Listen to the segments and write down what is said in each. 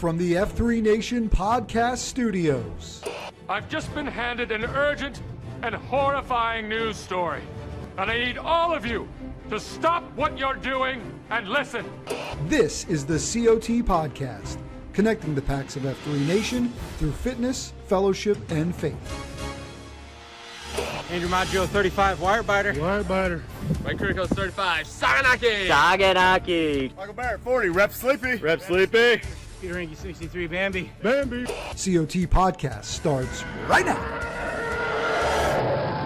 From the F3 Nation podcast studios. I've just been handed an urgent and horrifying news story. And I need all of you to stop what you're doing and listen. This is the COT podcast, connecting the packs of F3 Nation through fitness, fellowship, and faith. Andrew Maggio, 35, wire biter. Mike Kirkos, 35, Saganaki. Huckleberry, 40, Rep Sleepy. Peter Ranky, 63, Bambi. COT podcast starts right now.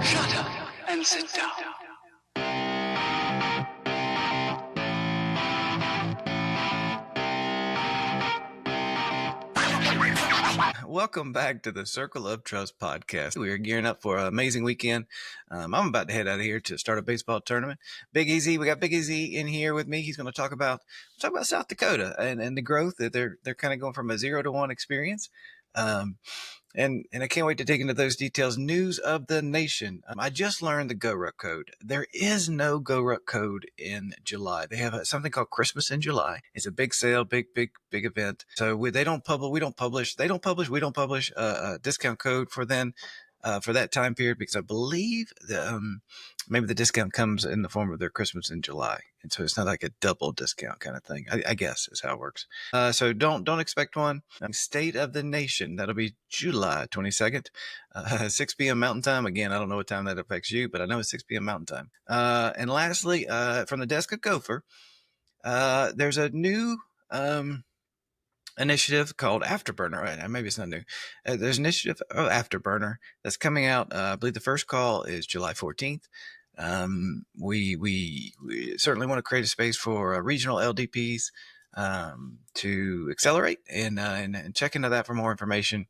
Shut up and sit down. Welcome back to the Circle of Trust podcast. We are gearing up for an amazing weekend. I'm about to head out of here to start a baseball tournament. Big Easy, we got Big Easy in here with me. He's going to talk about South Dakota and the growth that they're kind of going from a 0 to 1 experience. And I can't wait to dig into those details. News of the nation. I just learned the GoRuck code. There is no GoRuck code in July. They have something called Christmas in July. It's a big sale, big event. So we don't publish a discount code for that time period, because I believe maybe the discount comes in the form of their Christmas in July. And so it's not like a double discount kind of thing, I guess is how it works. So don't expect one. State of the Nation, that'll be July 22nd, 6 p.m. Mountain Time. Again, I don't know what time that affects you, but I know it's 6 p.m. Mountain Time. And lastly, from the desk of Gopher, there's a new initiative called Afterburner. Right? Maybe it's not new. There's an initiative, Afterburner, that's coming out. I believe the first call is July 14th. We certainly want to create a space for regional LDPs to accelerate and check into that for more information.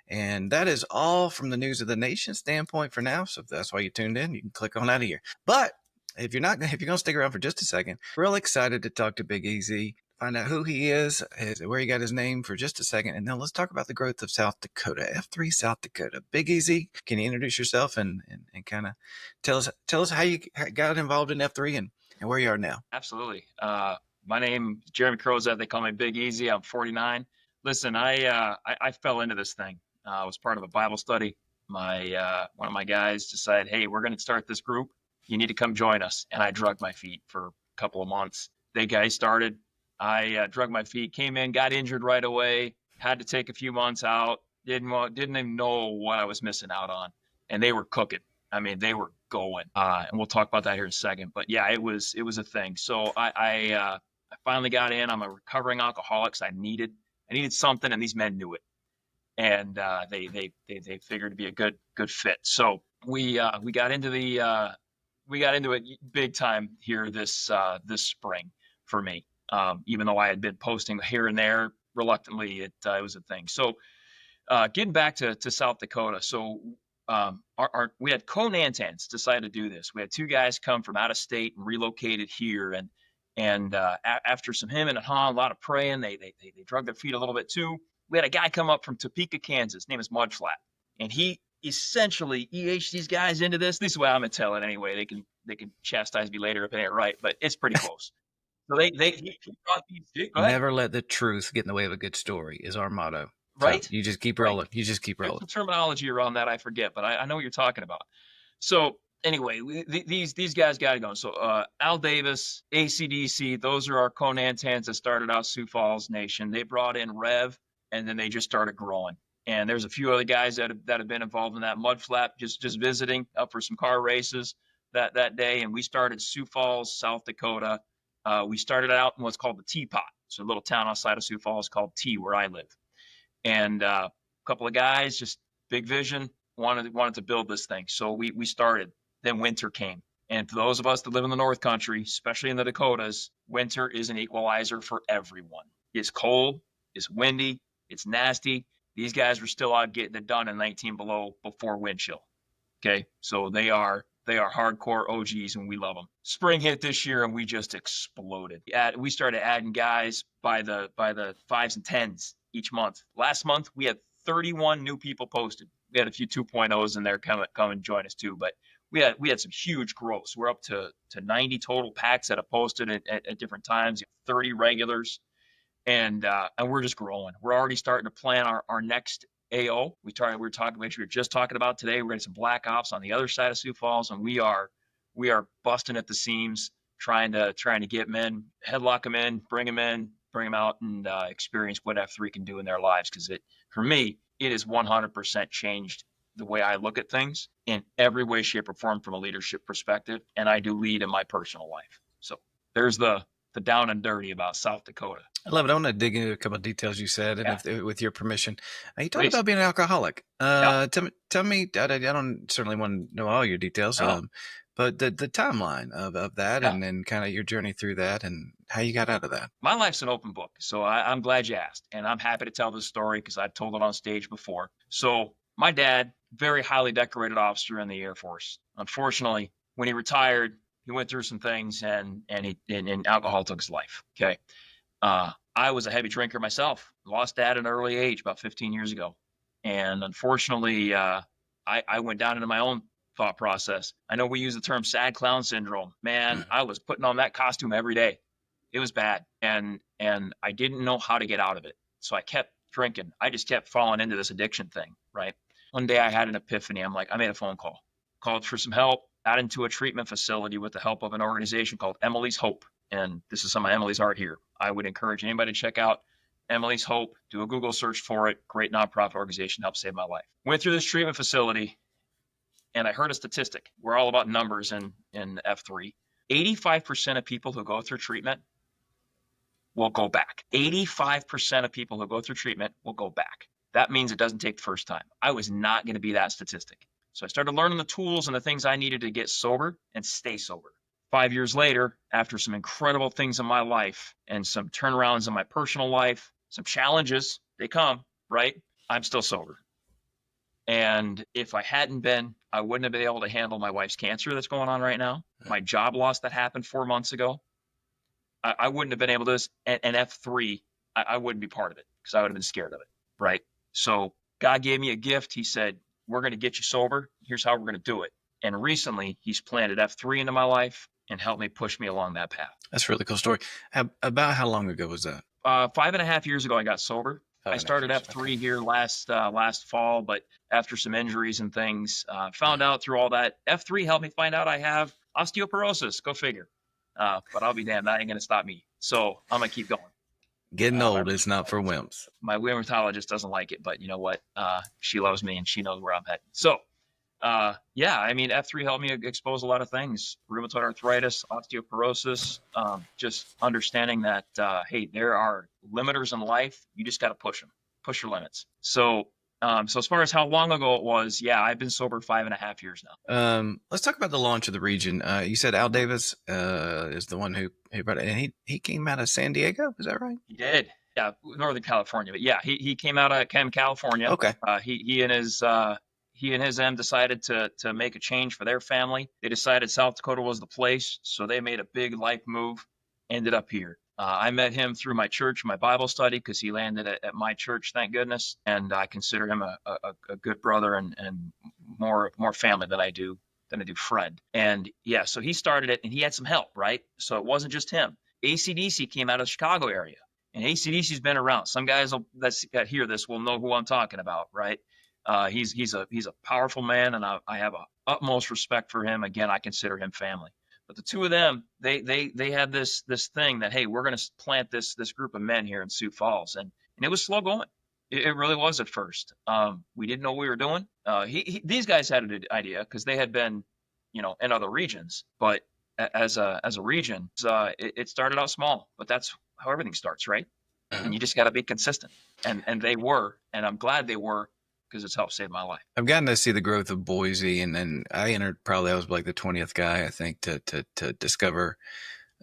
And that is all from the News of the Nation standpoint for now. So if that's why you tuned in, you can click on out of here. But if you're going to stick around for just a second, real excited to talk to Big Easy, find out who he is, where he got his name for just a second. And then let's talk about the growth of South Dakota, F3 South Dakota. Big Easy, can you introduce yourself and kind of tell us how you got involved in F3 and where you are now? Absolutely. My name is Jeremy Crozet. They call me Big Easy. I'm 49. Listen, I fell into this thing. I was part of a Bible study. One of my guys decided, hey, we're going to start this group. You need to come join us. And I dragged my feet for a couple of months. They guys started. I drug my feet, came in, got injured right away, had to take a few months out, didn't even know what I was missing out on. And they were cooking. I mean, they were going. And we'll talk about that here in a second. But yeah, it was a thing. So I finally got in. I'm a recovering alcoholic. So I needed something, and these men knew it. And they figured it'd be a good fit. So we got into it big time here this spring for me. Even though I had been posting here and there reluctantly, it was a thing. So getting back to South Dakota. So we had co-Nantans decide to do this. We had two guys come from out of state and relocated here. And after some hemming and hawing, a lot of praying, they drug their feet a little bit too. We had a guy come up from Topeka, Kansas. His name is Mudflat. And he essentially EH'd these guys into this. This is the way I'm going to tell it anyway. They can chastise me later if it ain't right, but it's pretty close. So he brought these. Never let the truth get in the way of a good story is our motto. Right? So you just keep rolling. Right. You just keep rolling. There's some terminology around that I forget, but I know what you're talking about. So anyway, these guys got it going. So Al Davis, ACDC, those are our co-Nantans that started out Sioux Falls Nation. They brought in Rev, and then they just started growing. And there's a few other guys that have been involved in that. Mudflap just visiting up for some car races that day, and we started Sioux Falls, South Dakota. We started out in what's called the Teapot. It's a little town outside of Sioux Falls called T, where I live. And a couple of guys, just big vision, wanted to build this thing. So we started. Then winter came. And for those of us that live in the North Country, especially in the Dakotas, winter is an equalizer for everyone. It's cold, it's windy, it's nasty. These guys were still out getting it done in 19 below before wind chill. Okay, so they are hardcore OGs, and we love them. Spring hit this year, and we just exploded. We started adding guys by the 5s and 10s each month. Last month, we had 31 new people posted. We had a few 2.0s in there come and join us too, but we had some huge growth. So we're up to 90 total packs that have posted at different times, 30 regulars. and we're just growing. We're already starting to plan our next AO. We were just talking about today. We're getting some black ops on the other side of Sioux Falls, and we are busting at the seams, trying to get them in, headlock them in, bring them out, and experience what F3 can do in their lives. Because for me, it has 100% changed the way I look at things in every way, shape, or form from a leadership perspective, and I do lead in my personal life. So there's the down and dirty about South Dakota. I love it. I want to dig into a couple of details you said, and with your permission. You talked about being an alcoholic. Tell me, I don't certainly want to know all your details, but the timeline of that, and then kind of your journey through that and how you got out of that. My life's an open book, so I'm glad you asked, and I'm happy to tell this story because I've told it on stage before. So my dad, very highly decorated officer in the Air Force. Unfortunately, when he retired, he went through some things, and alcohol took his life. Okay. I was a heavy drinker myself. Lost dad at an early age, about 15 years ago. And unfortunately, I went down into my own thought process. I know we use the term sad clown syndrome. Man, I was putting on that costume every day. It was bad. And I didn't know how to get out of it. So I kept drinking. I just kept falling into this addiction thing, right? One day I had an epiphany. I'm like, I made a phone call, called for some help, got into a treatment facility with the help of an organization called Emily's Hope. And this is some of Emily's art here. I would encourage anybody to check out Emily's Hope. Do a Google search for it. Great nonprofit organization, helped save my life. Went through this treatment facility, and I heard a statistic. We're all about numbers in F3. 85% of people who go through treatment will go back. 85% of people who go through treatment will go back. That means it doesn't take the first time. I was not going to be that statistic. So I started learning the tools and the things I needed to get sober and stay sober. 5 years later, after some incredible things in my life and some turnarounds in my personal life, some challenges, they come, right? I'm still sober. And if I hadn't been, I wouldn't have been able to handle my wife's cancer that's going on right now. My job loss that happened 4 months ago. I wouldn't have been able to, and F3, I wouldn't be part of it because I would have been scared of it, right? So God gave me a gift. He said, we're going to get you sober. Here's how we're going to do it. And recently, he's planted F3 into my life and helped me push me along that path. That's a really cool story. About how long ago was that? 5.5 years ago, I got sober. I started F3 here last fall, but after some injuries and things, found out through all that, F3 helped me find out I have osteoporosis. Go figure. But I'll be damned, that ain't going to stop me. So I'm going to keep going. Getting old is not for wimps. My rheumatologist doesn't like it, but you know what? She loves me and she knows where I'm headed. So, I mean, F3 helped me expose a lot of things: rheumatoid arthritis, osteoporosis, just understanding that, hey, there are limiters in life. You just got to push them, push your limits. So as far as how long ago it was, I've been sober 5.5 years now. Let's talk about the launch of the region. You said Al Davis is the one who brought it, and he came out of San Diego. Is that right? He did. Yeah, Northern California. But he came out of California. Okay. He and his M decided to make a change for their family. They decided South Dakota was the place, so they made a big life move. Ended up here. I met him through my church, my Bible study, because he landed at my church, thank goodness. And I consider him a good brother and more family than I do friend. And so he started it, and he had some help, right? So it wasn't just him. AC/DC came out of the Chicago area, and AC/DC's been around. Some guys that hear this will know who I'm talking about, right? He's a powerful man, and I have a utmost respect for him. Again, I consider him family. But the two of them, they had this thing that, hey, we're going to plant this group of men here in Sioux Falls, and it was slow going. It really was at first. We didn't know what we were doing. These guys had an idea because they had been, in other regions. But as a region, it started out small. But that's how everything starts, right? And you just got to be consistent. And they were, and I'm glad they were, because it's helped save my life. I've gotten to see the growth of Boise, and then I entered I was like the 20th guy, I think, to discover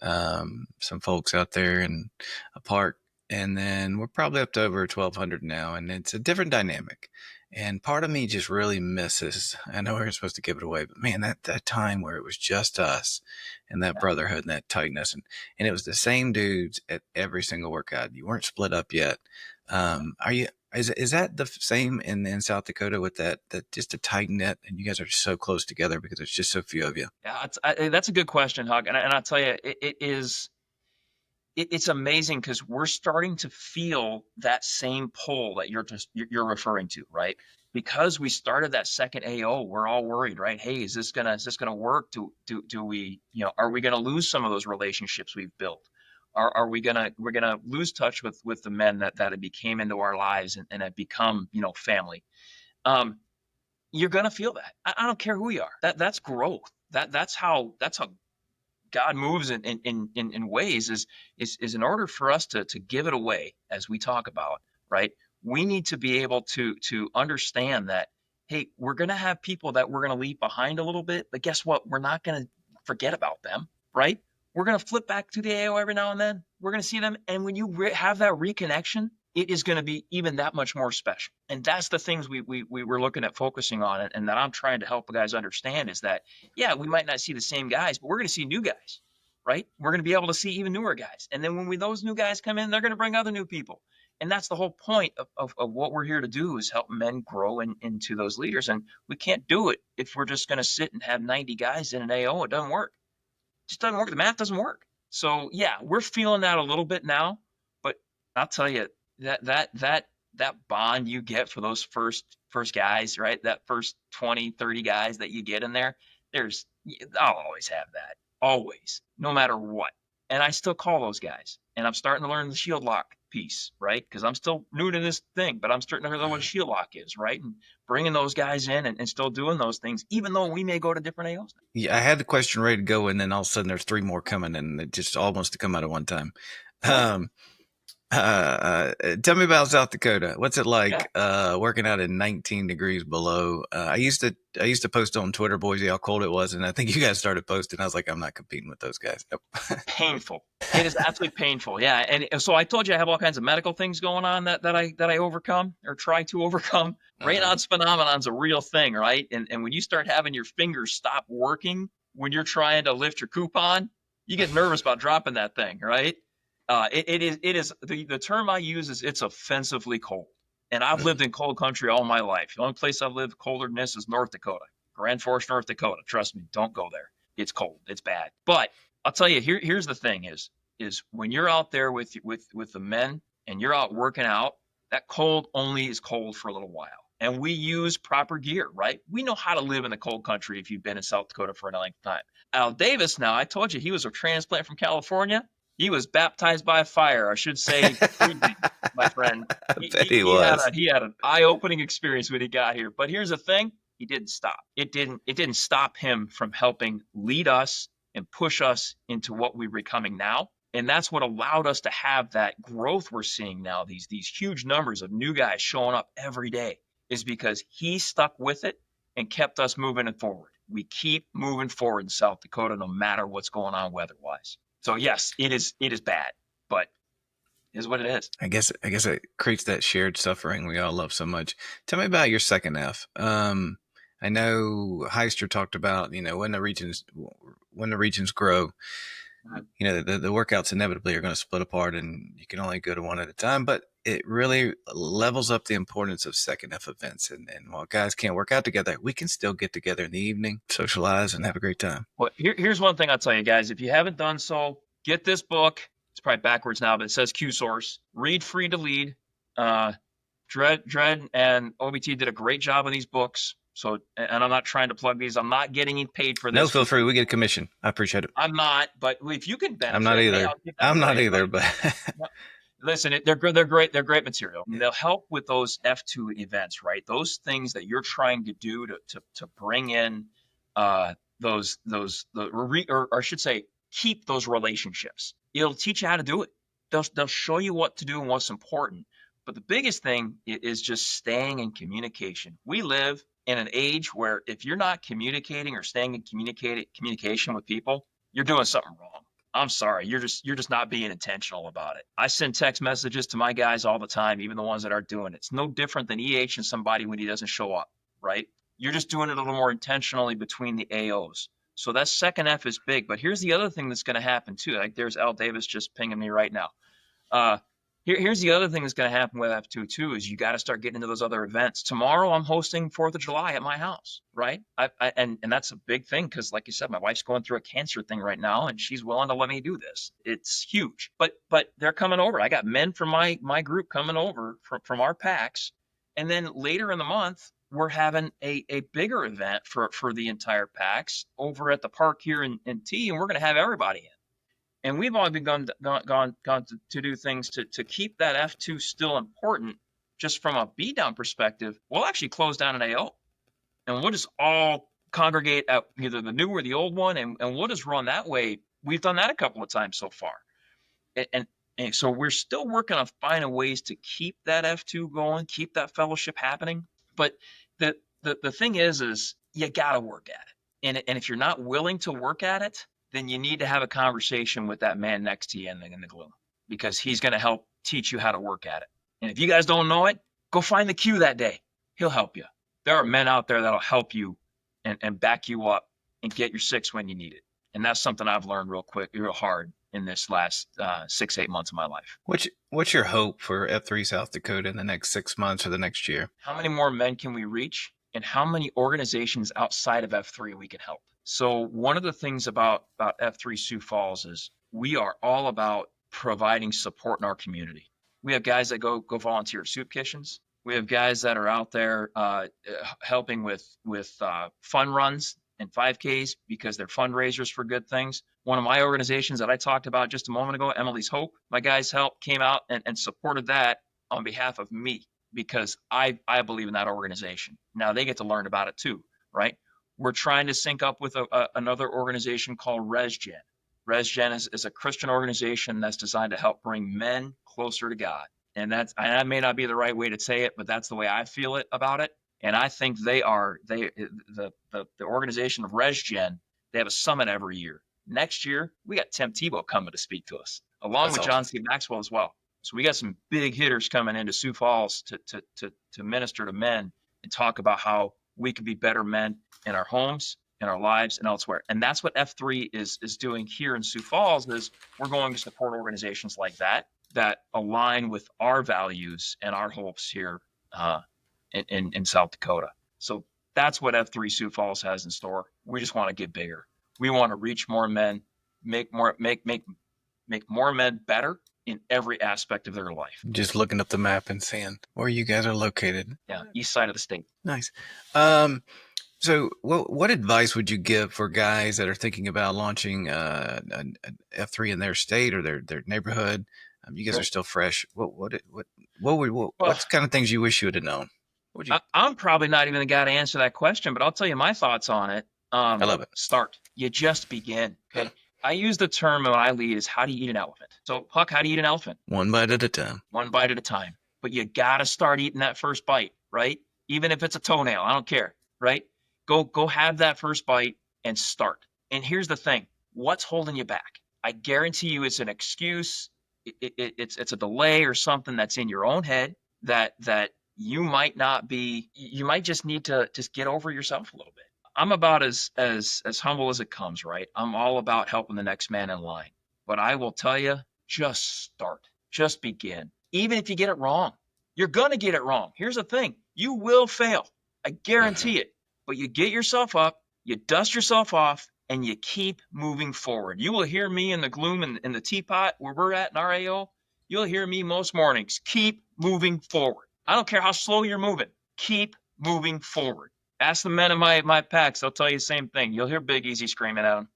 some folks out there in a park. And then we're probably up to over 1,200 now, and it's a different dynamic. And part of me just really misses, I know we're supposed to give it away, but man, that time where it was just us and that brotherhood and that tightness, and it was the same dudes at every single workout. You weren't split up yet. Is that the same in South Dakota with that just a tight knit, and you guys are so close together because there's just so few of you? Yeah, that's a good question, Huck. And I'll tell you, it is. it's amazing because we're starting to feel that same pull that you're referring to, right? Because we started that second AO, we're all worried, right? Hey, is this gonna work? Do we, are we gonna lose some of those relationships we've built? Are we're gonna lose touch with the men that have became into our lives and have become, family? You're gonna feel that. I don't care who you are. That's growth. That's how God moves in ways is in order for us to give it away, as we talk about, right? We need to be able to understand that, hey, we're going to have people that we're going to leave behind a little bit, but guess what? We're not going to forget about them, right? We're going to flip back to the AO every now and then. We're going to see them. And when you have that reconnection, it is going to be even that much more special. And that's the things we were looking at focusing on, and that I'm trying to help guys understand is that, yeah, we might not see the same guys, but we're going to see new guys, right? We're going to be able to see even newer guys. And then when those new guys come in, they're going to bring other new people. And that's the whole point of what we're here to do, is help men grow into those leaders. And we can't do it if we're just going to sit and have 90 guys in an AO. It doesn't work. It just doesn't work. The math doesn't work. So yeah, we're feeling that a little bit now, but I'll tell you, that bond you get for those first guys, right? That first 20, 30 guys that you get in there, I'll always have that. Always, no matter what. And I still call those guys. And I'm starting to learn the shield lock piece, right? Because I'm still new to this thing, but I'm starting to learn what a shield lock is, right? And bringing those guys in and still doing those things, even though we may go to different AOs. Yeah, I had the question ready to go, and then all of a sudden there's three more coming, and it just all wants to come out at one time. Tell me about South Dakota. What's it like working out at 19 degrees below? I used to post on Twitter, Boise, how cold it was, and I think you guys started posting. I was like, I'm not competing with those guys. Nope. Painful. It is absolutely painful. Yeah, and so I told you I have all kinds of medical things going on that I overcome or try to overcome. Raynaud's phenomenon's a real thing, right? And when you start having your fingers stop working when you're trying to lift your coupon, you get nervous about dropping that thing, right? It is the term I use is it's offensively cold. And I've lived in cold country all my life. The only place I've lived colder than this is North Dakota, Grand Forks, North Dakota. Trust me, don't go there. It's cold. It's bad. But I'll tell you, here's the thing is when you're out there with the men and you're out working out, that cold only is cold for a little while. And we use proper gear, right? We know how to live in the cold country if you've been in South Dakota for a length of time. Al Davis, now, I told you he was a transplant from California. He was baptized by fire, I should say, my friend. He had an eye-opening experience when he got here. But here's the thing: he didn't stop. It didn't stop him from helping lead us and push us into what we're becoming now. And that's what allowed us to have that growth we're seeing now. These huge numbers of new guys showing up every day is because he stuck with it and kept us moving forward. We keep moving forward in South Dakota, no matter what's going on weather-wise. So yes, it is bad, but it is what it is. I guess it creates that shared suffering we all love so much. Tell me about your second F. I know Heister talked about, when the regions grow, the workouts inevitably are going to split apart and you can only go to one at a time, but it really levels up the importance of second F events. And while guys can't work out together, we can still get together in the evening, socialize, and have a great time. Well, here's one thing I'll tell you guys. If you haven't done so, get this book. It's probably backwards now, but it says Q Source. Read Free to Lead. Dredd and OBT did a great job of these books. So, and I'm not trying to plug these. I'm not getting paid for this. No, feel free. We get a commission. I appreciate it. I'm not, but if you can benefit. I'm not either. But listen, they're great. They're great material. And they'll help with those F2 events, right? Those things that you're trying to do to bring in or I should say, keep those relationships. It'll teach you how to do it. They'll show you what to do and what's important. But the biggest thing is just staying in communication. We live in an age where if you're not communicating or staying in communication with people, you're doing something wrong. I'm sorry, you're just not being intentional about it. I send text messages to my guys all the time, even the ones that aren't doing it. It's no different than EHing somebody when he doesn't show up, right? You're just doing it a little more intentionally between the AOs. So that second F is big. But here's the other thing that's going to happen too. Like there's Al Davis just pinging me right now. Here's the other thing that's going to happen with F2 too, is you got to start getting into those other events. Tomorrow I'm hosting 4th of July at my house, right? And that's a big thing because, like you said, my wife's going through a cancer thing right now, and she's willing to let me do this. It's huge. But they're coming over. I got men from my group coming over from our packs, and then later in the month we're having a bigger event for the entire packs over at the park here in T, and we're going to have everybody in. And we've all gone to do things to keep that F2 still important. Just from a B down perspective, we'll actually close down an AO, and we'll just all congregate at either the new or the old one, and we'll just run that way. We've done that a couple of times so far, and so we're still working on finding ways to keep that F2 going, keep that fellowship happening. But the thing is you got to work at it, and if you're not willing to work at it, then you need to have a conversation with that man next to you in the gloom, because he's going to help teach you how to work at it. And if you guys don't know it, go find the Q that day. He'll help you. There are men out there that'll help you and back you up and get your 6 when you need it. And that's something I've learned real hard in this last 6-8 months of my life. What's your hope for F3 South Dakota in the next 6 months or the next year? How many more men can we reach, and how many organizations outside of F3 we can help? So one of the things about F3 Sioux Falls is we are all about providing support in our community. We have guys that go volunteer at soup kitchens. We have guys that are out there helping with fun runs and 5Ks because they're fundraisers for good things. One of my organizations that I talked about just a moment ago, Emily's Hope, my guys came out and supported that on behalf of me because I believe in that organization. Now they get to learn about it too, right? We're trying to sync up with another organization called ResGen. ResGen is a Christian organization that's designed to help bring men closer to God. And that may not be the right way to say it, but that's the way I feel it about it. And I think the organization of ResGen, they have a summit every year. Next year, we got Tim Tebow coming to speak to us, along with John C. Maxwell as well. So we got some big hitters coming into Sioux Falls to minister to men and talk about how we can be better men in our homes, in our lives, and elsewhere. And that's what F3 is doing here in Sioux Falls. Is we're going to support organizations like that align with our values and our hopes here in South Dakota. So that's what F3 Sioux Falls has in store. We just want to get bigger. We want to reach more men, make more men better in every aspect of their life. Just looking up the map and seeing where you guys are located. Yeah, east side of the state. Nice. So what advice would you give for guys that are thinking about launching an F3 in their state or their neighborhood? You guys are still fresh. What kind of things you wish you would have known? I'm probably not even the guy to answer that question, but I'll tell you my thoughts on it. I love it. Start. You just begin. Okay. I use the term when I lead is how do you eat an elephant? So Huck, how do you eat an elephant? One bite at a time. One bite at a time. But you got to start eating that first bite, right? Even if it's a toenail, I don't care, right? Go have that first bite and start. And here's the thing. What's holding you back? I guarantee you it's an excuse. It's a delay or something that's in your own head that you might not be. You might just need to just get over yourself a little bit. I'm about as humble as it comes, right? I'm all about helping the next man in line. But I will tell you, just start. Just begin. Even if you get it wrong, you're going to get it wrong. Here's the thing. You will fail. I guarantee it. But you get yourself up, you dust yourself off, and you keep moving forward. You will hear me in the gloom in the teapot where we're at in our AO. You'll hear me most mornings. Keep moving forward. I don't care how slow you're moving. Keep moving forward. Ask the men in my packs. They'll tell you the same thing. You'll hear Big Easy screaming at them.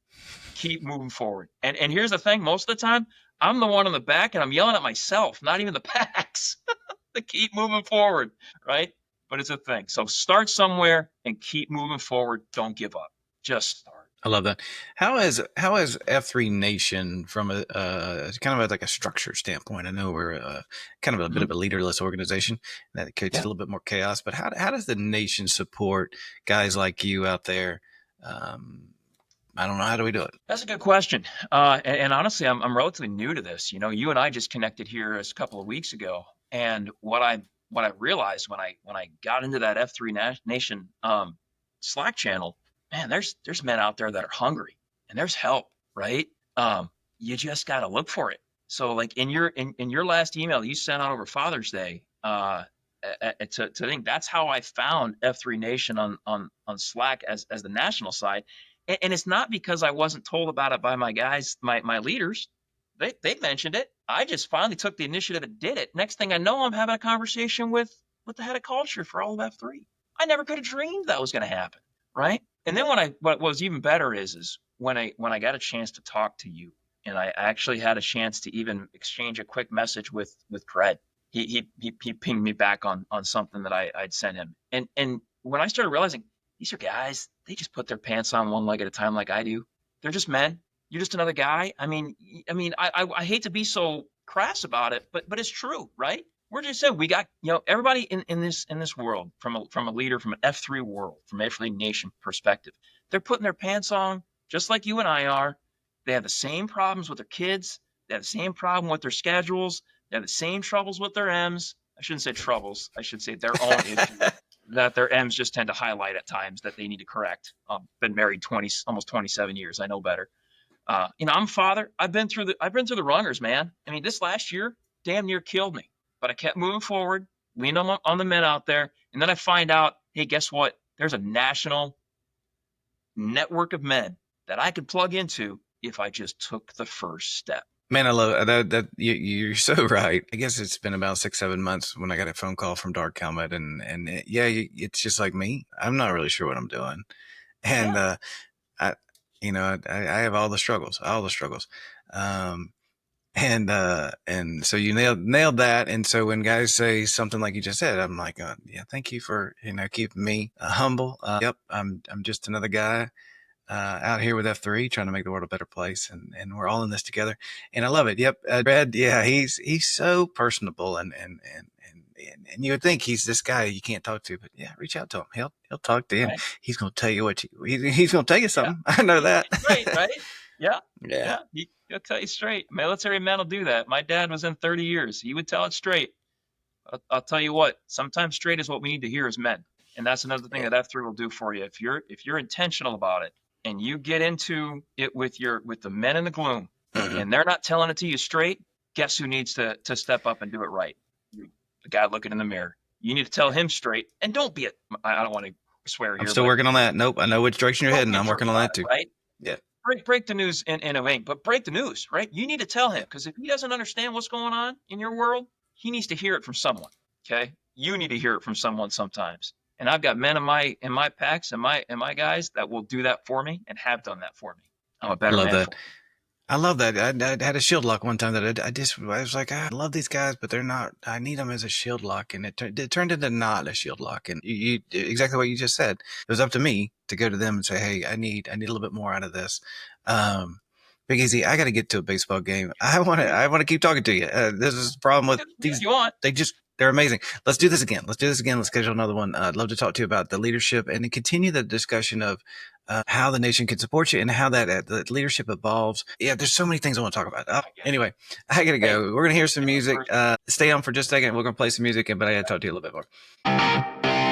Keep moving forward. And here's the thing. Most of the time, I'm the one in the back, and I'm yelling at myself, not even the packs. To keep moving forward, right? But it's a thing. So start somewhere and keep moving forward. Don't give up. Just start. I love that. How is F3 Nation from a kind of like a structure standpoint? I know we're kind of a bit of a leaderless organization that creates a little bit more chaos. But how does the nation support guys like you out there? I don't know. How do we do it? That's a good question. And honestly, I'm relatively new to this. You know, you and I just connected here a couple of weeks ago, and what I realized when I got into that F3 Nation Slack channel. Man, there's men out there that are hungry and there's help, right? You just got to look for it. So like in your last email you sent out over Father's Day, to think that's how I found F3 Nation on Slack as the national side. And it's not because I wasn't told about it by my guys, my leaders. They mentioned it. I just finally took the initiative and did it. Next thing I know, I'm having a conversation with the head of culture for all of F3. I never could have dreamed that was going to happen, right? And then what was even better is when I got a chance to talk to you, and I actually had a chance to even exchange a quick message with Cred. He pinged me back on something that I'd sent him. And when I started realizing these are guys, they just put their pants on one leg at a time like I do. They're just men. You're just another guy. I mean, I hate to be so crass about it, but it's true, right? We're just saying we got, everybody in this world from a leader, from an F3 world, from F3 Nation perspective, they're putting their pants on just like you and I are. They have the same problems with their kids. They have the same problem with their schedules. They have the same troubles with their M's. I shouldn't say troubles. I should say their own issues that their M's just tend to highlight at times that they need to correct. Been married almost 27 years. I know better. I'm a father. I've been through the rungers, man. I mean, this last year damn near killed me, but I kept moving forward, leaned on the men out there. And then I find out, hey, guess what? There's a national network of men that I could plug into if I just took the first step. Man, I love that. You're so right. I guess it's been about 6-7 months when I got a phone call from Dark Helmet, and it's just like me. I'm not really sure what I'm doing, and I have all the struggles. And so you nailed that. And so when guys say something like you just said, I'm like, yeah, thank you for keeping me humble. Yep, I'm just another guy out here with F3 trying to make the world a better place, and we're all in this together, and I love it. Yep. Brad, yeah, he's so personable, and you would think he's this guy you can't talk to, but yeah, reach out to him. He'll talk to you. Right. He's going to tell you he's going to tell you something. Yeah. I know that. Right, right. Yeah. He'll tell you straight. Military men will do that. My dad was in 30 years. He would tell it straight. I'll tell you what, sometimes straight is what we need to hear as men. And that's another thing that F3 will do for you. If you're intentional about it, and you get into it with the men in the gloom, and they're not telling it to you straight, guess who needs to step up and do it right? The guy looking in the mirror. You need to tell him straight, and don't be I don't want to swear here. I'm still working on that. Nope, I know which direction you're heading. I'm working on that too. Right? Yeah. Break the news in a vein, but break the news, right? You need to tell him, because if he doesn't understand what's going on in your world, he needs to hear it from someone. Okay? You need to hear it from someone sometimes. And I've got men in my packs and my guys that will do that for me and have done that for me. I'm a better man. I love that. I had a shield lock one time that I was like, I love these guys, but they're not. I need them as a shield lock, and it turned into not a shield lock. And you exactly what you just said. It was up to me to go to them and say, hey, I need a little bit more out of this. Big Easy, I got to get to a baseball game. I want to keep talking to you. This is the problem with these. You want? They're amazing. Let's do this again. Let's schedule another one. I'd love to talk to you about the leadership and to continue the discussion of how the nation can support you and how that the leadership evolves. Yeah, there's so many things I want to talk about. Anyway, I got to go. We're going to hear some music. Stay on for just a second. We're going to play some music, but I got to talk to you a little bit more.